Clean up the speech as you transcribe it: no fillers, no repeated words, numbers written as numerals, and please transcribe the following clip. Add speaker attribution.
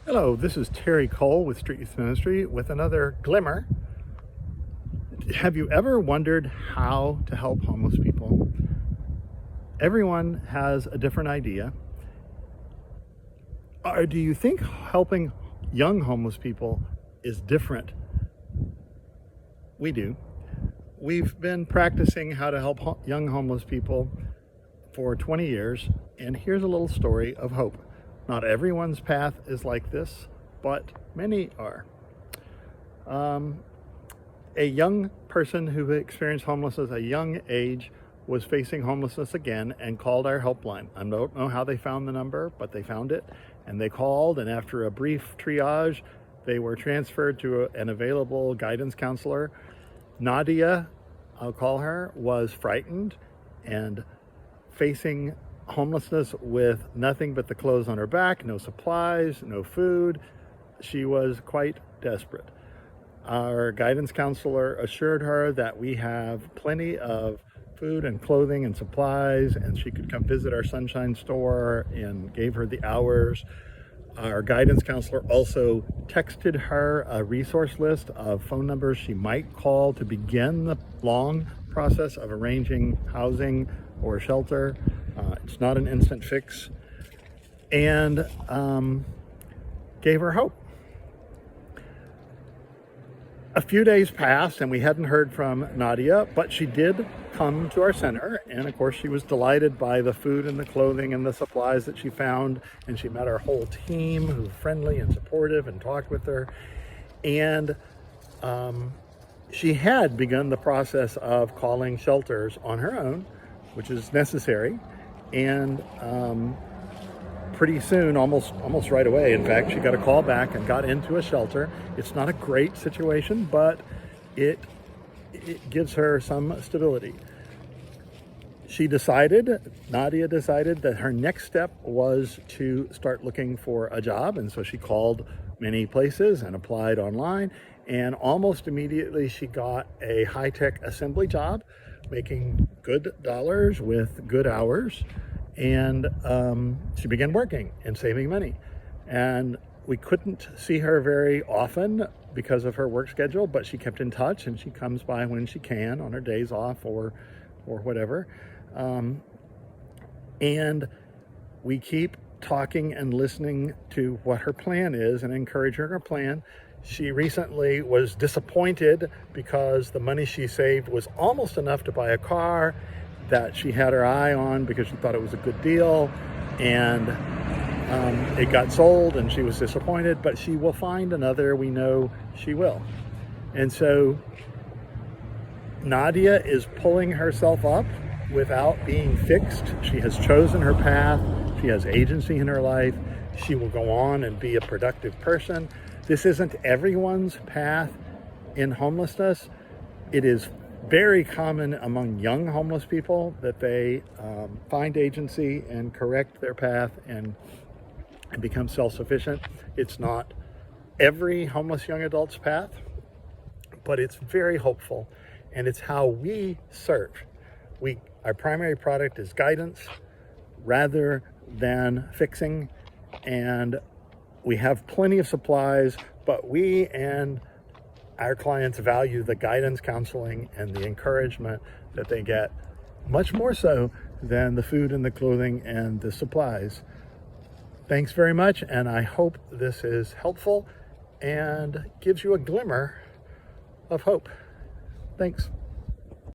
Speaker 1: Hello, this is Terry Cole with Street Youth Ministry with another Glimmer. Have you ever wondered how to help homeless people? Everyone has a different idea. Or do you think helping young homeless people is different? We do. We've been practicing how to help young homeless people for 20 years, and here's a little story of hope. Not everyone's path is like this, but many are. A young person who experienced homelessness at a young age was facing homelessness again and called our helpline. I don't know how they found the number, but they found it, and they called, and after a brief triage, they were transferred to an available guidance counselor. Nadia, I'll call her, was frightened and facing homelessness with nothing but the clothes on her back, no supplies, no food. She was quite desperate. Our guidance counselor assured her that we have plenty of food and clothing and supplies, and she could come visit our Sunshine store, and gave her the hours. Our guidance counselor also texted her a resource list of phone numbers she might call to begin the long process of arranging housing or shelter. It's not an instant fix, and gave her hope. A few days passed and we hadn't heard from Nadia, but she did come to our center, and of course she was delighted by the food and the clothing and the supplies that she found, and she met our whole team who were friendly and supportive and talked with her. And she had begun the process of calling shelters on her own, which is necessary, and pretty soon, almost right away, in fact, she got a call back and got into a shelter. It's not a great situation, but it gives her some stability. Nadia decided that her next step was to start looking for a job, and so she called many places and applied online, and almost immediately she got a high-tech assembly job, making good dollars with good hours. And she began working and saving money. And we couldn't see her very often because of her work schedule, but she kept in touch, and she comes by when she can on her days off or whatever. And we keep talking and listening to what her plan is and encouraging her plan. She recently was disappointed because the money she saved was almost enough to buy a car that she had her eye on because she thought it was a good deal, and it got sold, and she was disappointed, but she will find another. We know she will. And so Nadia is pulling herself up without being fixed. She has chosen her path. She has agency in her life. She will go on and be a productive person. This isn't everyone's path in homelessness. It is very common among young homeless people that they find agency and correct their path and become self-sufficient. It's not every homeless young adult's path, but it's very hopeful, and it's how we serve. Our primary product is guidance rather than fixing, and we have plenty of supplies, but we and our clients value the guidance, counseling, and the encouragement that they get, much more so than the food and the clothing and the supplies. Thanks very much, and I hope this is helpful and gives you a glimmer of hope. Thanks.